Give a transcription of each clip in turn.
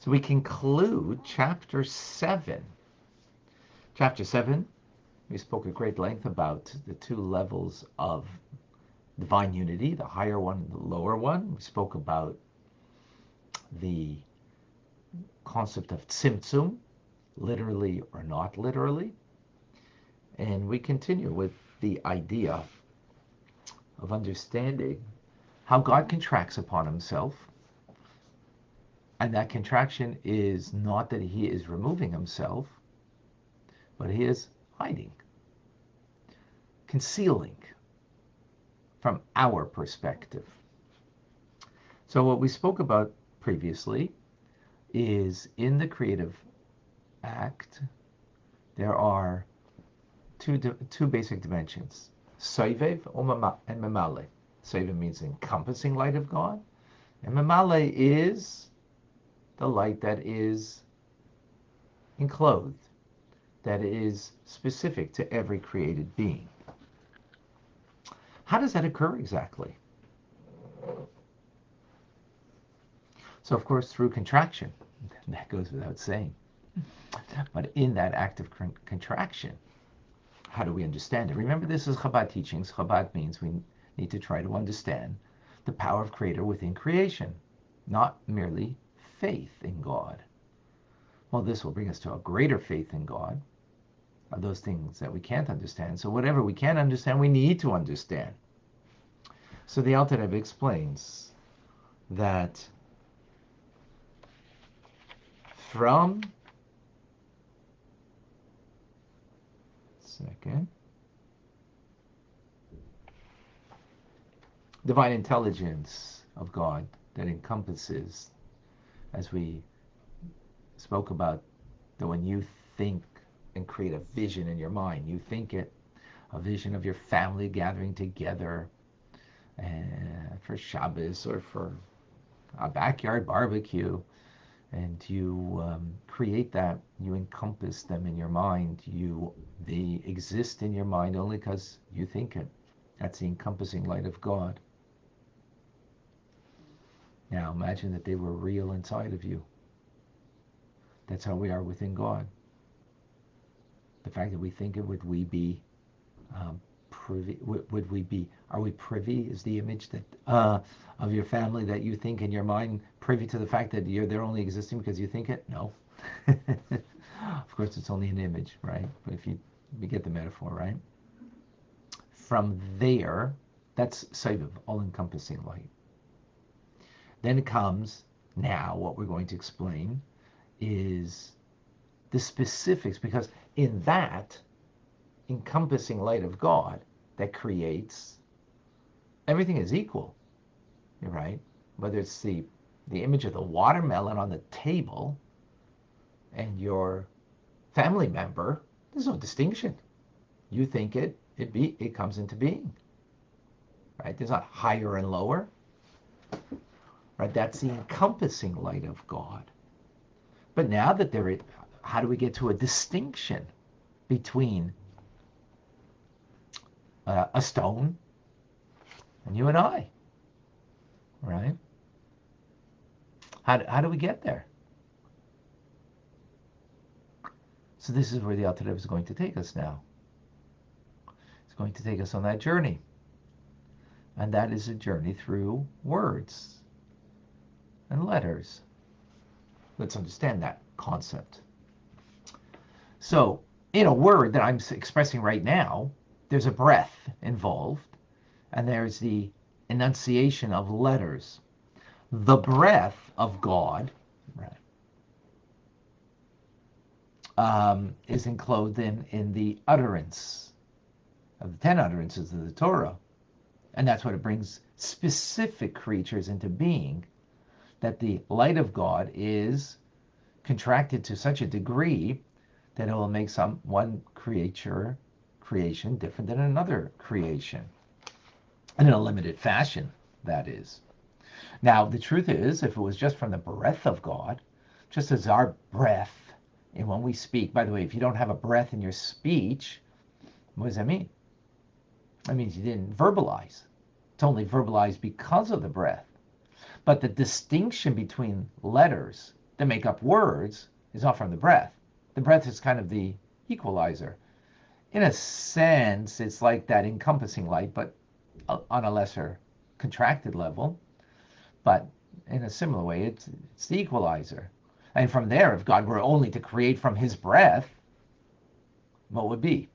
So we conclude chapter 7. Chapter 7, we spoke at great length about the two levels of divine unity, the higher one and the lower one. We spoke about the concept of tzimtzum, literally or not literally. And we continue with the idea of understanding how God contracts upon himself. And that contraction is not that he is removing himself, but he is hiding, concealing from our perspective. So what we spoke about previously is in the creative act, there are two basic dimensions, soivev and memale. Soivev means encompassing light of God, and memale is the light that is enclosed, that is specific to every created being. How does that occur exactly? So, of course, through contraction. That goes without saying. But in that act of contraction, how do we understand it? Remember, this is Chabad teachings. Chabad means we need to try to understand the power of Creator within creation, not merely faith in God. Well, this will bring us to a greater faith in God, of those things that we can't understand. So whatever we can't understand, we need to understand. So the Alter Rebbe explains that from divine intelligence of God that encompasses, as we spoke about, that when you think and create a vision in your mind, you think it, a vision of your family gathering together for Shabbos or for a backyard barbecue, and you create that, you encompass them in your mind, they exist in your mind only because you think it. That's the encompassing light of God. Now imagine that they were real inside of you. That's how we are within God. The fact that we think it, would we be privy? Would we be? Are we privy? Is the image that of your family that you think in your mind privy to the fact that they're only existing because you think it? No. Of course, it's only an image, right? But if you get the metaphor, right? From there, that's Saiviv, all-encompassing light. Then comes, now what we're going to explain is the specifics, because in that encompassing light of God that creates, everything is equal, right? Whether it's the image of the watermelon on the table and your family member, there's no distinction. You think it comes into being, right? There's not higher and lower, right? That's the encompassing light of God. But now that how do we get to a distinction between a stone and you and I, right? How do we get there? So this is where the Alter Rebbe is going to take us now. It's going to take us on that journey. And that is a journey through words and letters. Let's understand that concept. So in a word that I'm expressing right now, there's a breath involved, and there's the enunciation of letters. The breath of God, right, is enclosed in the utterance of the 10 utterances of the Torah. And that's what it brings specific creatures into being, that the light of God is contracted to such a degree that it will make one creation different than another creation. And in a limited fashion, that is. Now, the truth is, if it was just from the breath of God, just as our breath, and when we speak, by the way, if you don't have a breath in your speech, what does that mean? That means you didn't verbalize. It's only verbalized because of the breath. But the distinction between letters that make up words is all from the breath. The breath is kind of the equalizer. In a sense, it's like that encompassing light, but on a lesser contracted level. But in a similar way, it's the equalizer. And from there, if God were only to create from his breath, what would be?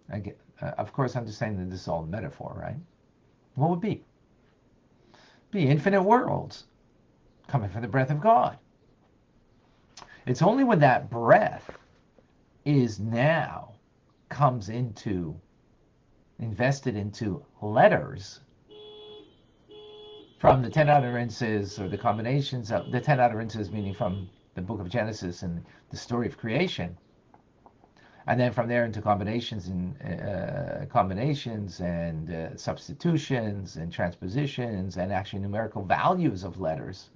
Again, of course, understanding that this is all metaphor, right? What would be? Be infinite worlds coming from the breath of God. It's only when that breath is now comes into, invested into letters from the 10 utterances, or the combinations of the 10 utterances, meaning from the book of Genesis and the story of creation. And then from there into combinations and substitutions and transpositions and actually numerical values of letters,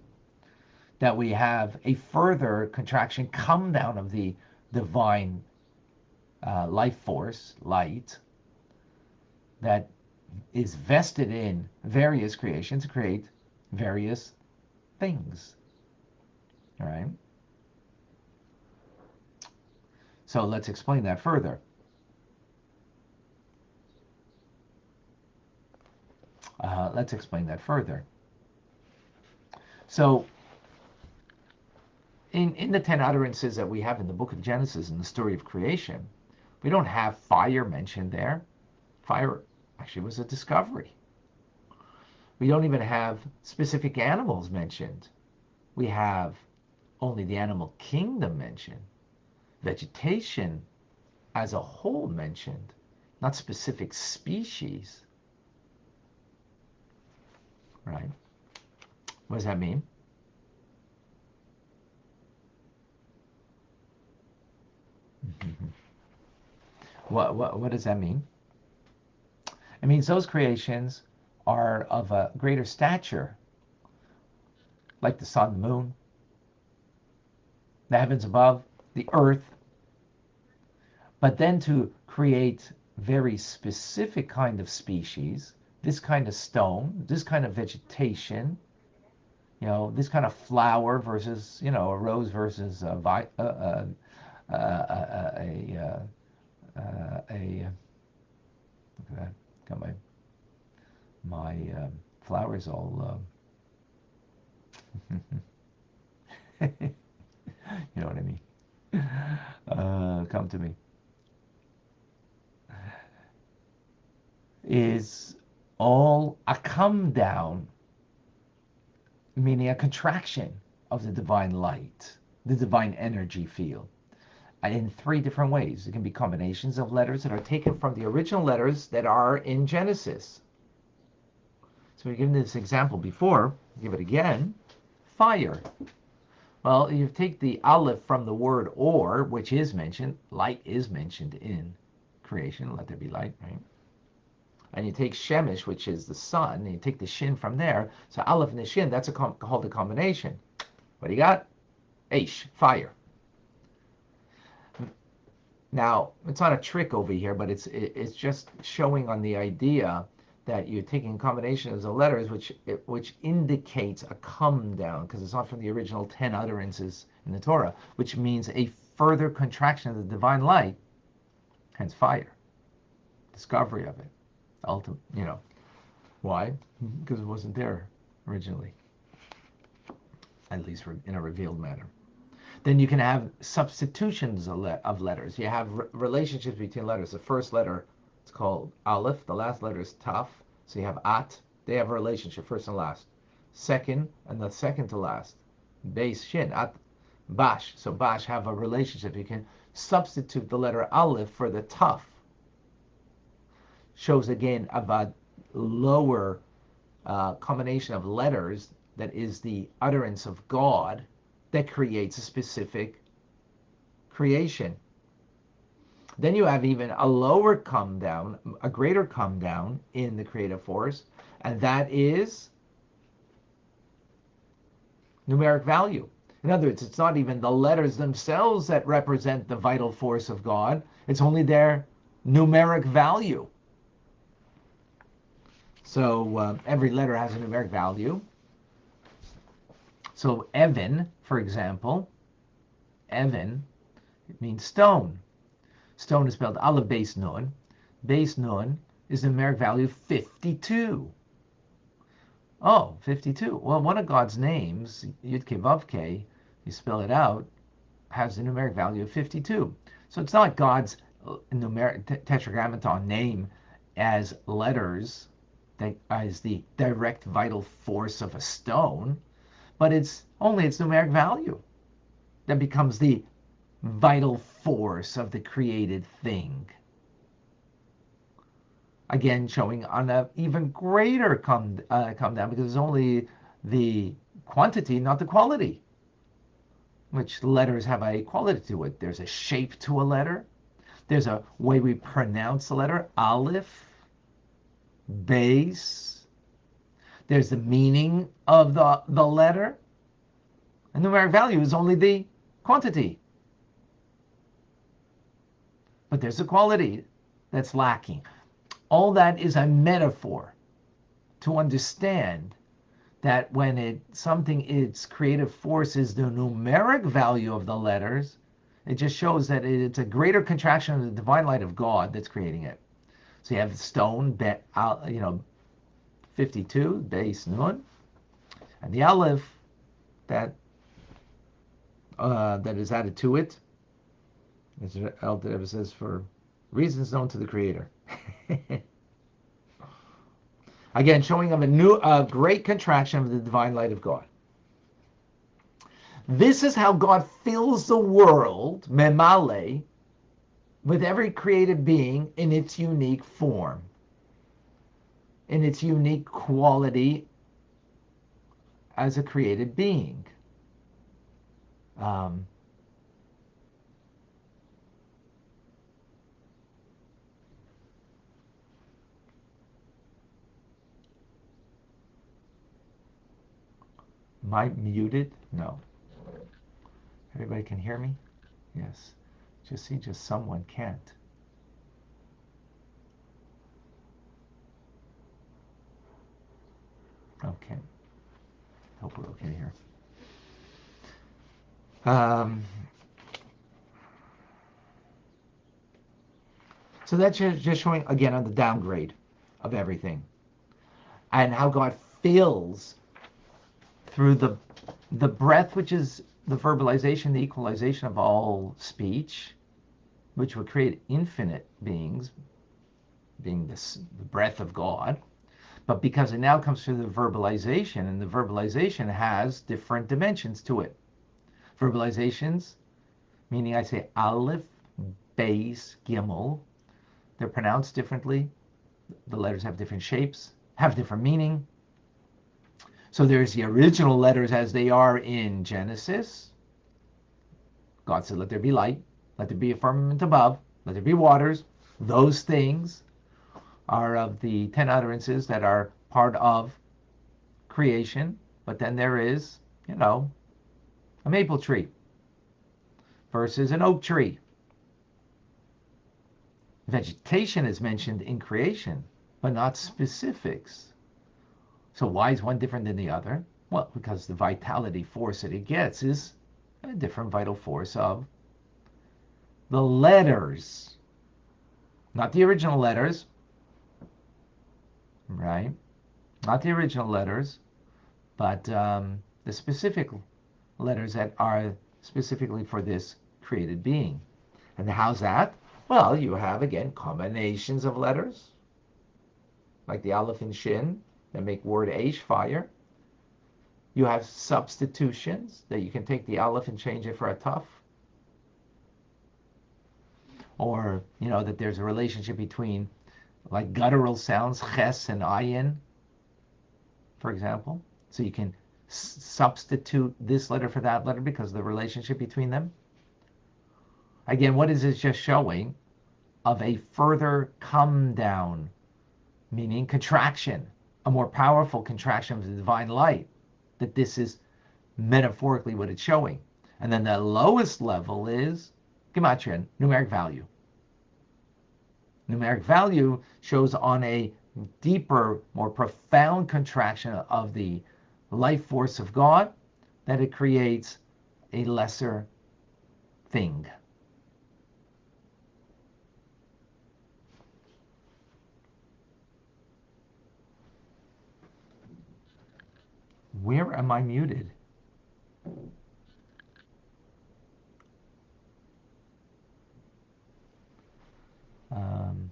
that we have a further contraction, come down of the divine life force, light, that is vested in various creations to create various things. All right? So let's explain that further. Let's explain that further. So in the 10 utterances that we have in the book of Genesis, in the story of creation, we don't have fire mentioned there. Fire actually was a discovery. We don't even have specific animals mentioned. We have only the animal kingdom mentioned. Vegetation as a whole mentioned, not specific species. Right? What does that mean? What does that mean? It means those creations are of a greater stature, like the sun, the moon, the heavens above, the earth. But then to create very specific kind of species, this kind of stone, this kind of vegetation, this kind of flower versus, a rose versus a look at that, got my flowers all, you know what I mean? Come to me. Is all a come down, meaning a contraction of the divine light, the divine energy field, in three different ways. It can be combinations of letters that are taken from the original letters that are in Genesis. So we've given this example before, give it again. Fire. Well, you take the aleph from the word or, which is mentioned, light is mentioned in creation, let there be light, right? And you take Shemesh, which is the sun, and you take the Shin from there. So Aleph and the Shin, that's called a combination. What do you got? Aish, fire. Now, it's not a trick over here, but it's just showing on the idea that you're taking combinations of letters which indicates a come down, because it's not from the original 10 utterances in the Torah, which means a further contraction of the divine light, hence fire, discovery of it. Ultimate, why? Because it wasn't there originally, at least in a revealed manner. Then you can have substitutions of letters. You have relationships between letters. The first letter, it's called Aleph. The last letter is Taf. So you have At. They have a relationship, first and last. Second, and the second to last. Beis, Shin, At, Bash. So Bash have a relationship. You can substitute the letter Aleph for the Taf. Shows again about lower combination of letters that is the utterance of God that creates a specific creation. Then you have even a lower come down, a greater come down in the creative force, and that is numeric value. In other words, it's not even the letters themselves that represent the vital force of God, it's only their numeric value. So every letter has a numeric value. So Evan, For example, Evan, it means stone. Stone is spelled Aleph Beis Nun. Beis Nun is the numeric value 52. Oh, 52. Well, one of God's names, Yud-Ke Vav-Ke, you spell it out, has the numeric value of 52. So it's not God's numeric tetragrammaton name as letters that is the direct vital force of a stone, but it's only its numeric value that becomes the vital force of the created thing. Again, showing on an even greater come down, because it's only the quantity, not the quality, which letters have a quality to it. There's a shape to a letter. There's a way we pronounce the letter, Aleph, Beis. There's the meaning of the letter. And numeric value is only the quantity. But there's a quality that's lacking. All that is a metaphor to understand that when something, its creative force is the numeric value of the letters, it just shows that it's a greater contraction of the divine light of God that's creating it. So you have stone, 52, Beis Nun, and the Aleph that is added to it, as Elder ever says, for reasons known to the Creator. Again, showing of a great contraction of the divine light of God. This is how God fills the world, memale, with every created being in its unique form, in its unique quality as a created being. Am I muted? No. Everybody can hear me? Yes. Just someone can't. Okay. Hope we're okay here. So that's just showing again on the downgrade of everything, and how God fills through the breath, which is the verbalization, the equalization of all speech, which would create infinite beings, being the breath of God. But because it now comes through the verbalization, and the verbalization has different dimensions to it. Verbalizations, meaning I say Aleph, Beis, Gimel, they're pronounced differently. The letters have different shapes, have different meaning. So there's the original letters as they are in Genesis. God said, let there be light, let there be a firmament above, let there be waters. Those things are of the 10 utterances that are part of creation. But then there is, a maple tree versus an oak tree. Vegetation is mentioned in creation, but not specifics. So why is one different than the other? Well, because the vitality force that it gets is a different vital force of the letters, not the original letters, right? Not the original letters, but the specific letters that are specifically for this created being. And how's that? Well, you have, again, combinations of letters, like the Aleph and Shin, that make word Aish, fire. You have substitutions, that you can take the Aleph and change it for a Taf. Or, that there's a relationship between, like, guttural sounds, Ches and Ayin, for example. So you can substitute this letter for that letter because of the relationship between them. Again, what is this just showing? Of a further come down, meaning contraction, a more powerful contraction of the divine light, that this is metaphorically what it's showing. And then the lowest level is Gematria, numeric value. Numeric value shows on a deeper, more profound contraction of the life force of God, that it creates a lesser thing. Where am I muted? Um,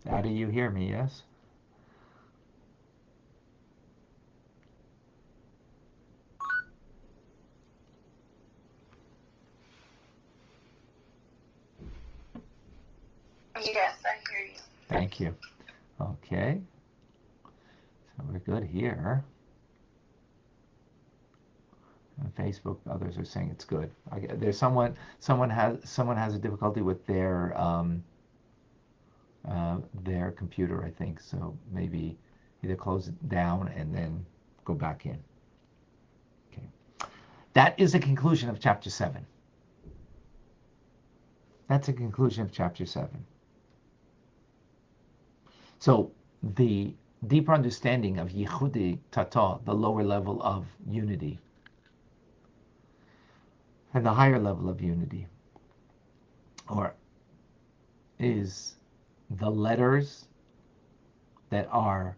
how do you hear me? Yes? Yes, I hear you. Thank you. Okay. So we're good here. On Facebook, others are saying it's good. There's someone has a difficulty with their computer, I think. So maybe either close it down and then go back in. Okay. That is the conclusion of chapter 7. That's the conclusion of chapter 7. So the deeper understanding of Yichudi Tata, the lower level of unity, and the higher level of unity, or is the letters that are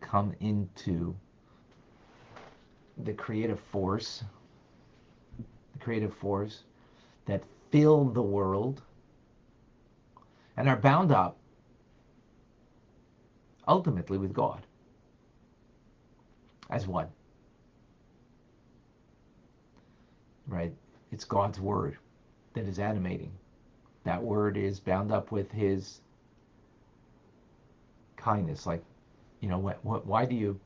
come into the creative force that fill the world and are bound up ultimately with God as one. Right? It's God's word that is animating. That word is bound up with His kindness. Like, why do you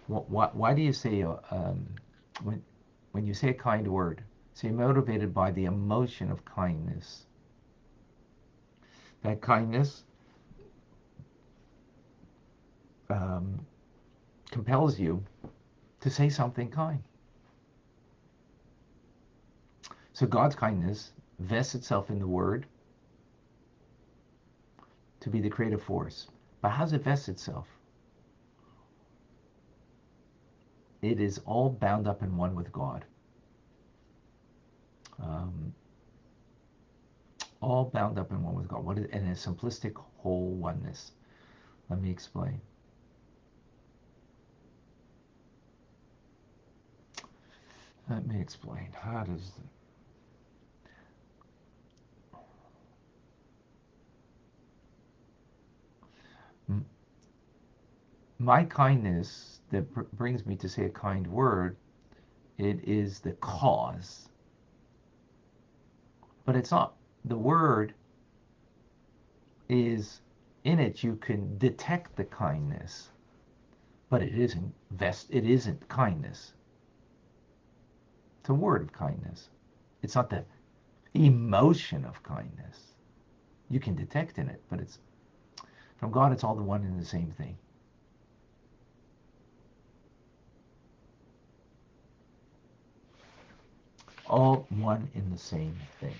why do you say when you say a kind word? So you're motivated by the emotion of kindness. That kindness um, compels you to say something kind. So God's kindness vests itself in the word to be the creative force. But how does it vest itself? It is all bound up in one with God. Um, all bound up in one with God. What is, in a simplistic whole oneness. Let me explain. Let me explain. How does my kindness that brings me to say a kind word, it is the cause. But it's not. The word is in it. You can detect the kindness, but it isn't kindness. It's a word of kindness. It's not the emotion of kindness. You can detect in it, but it's from God. It's all the one and the same thing. All one in the same thing.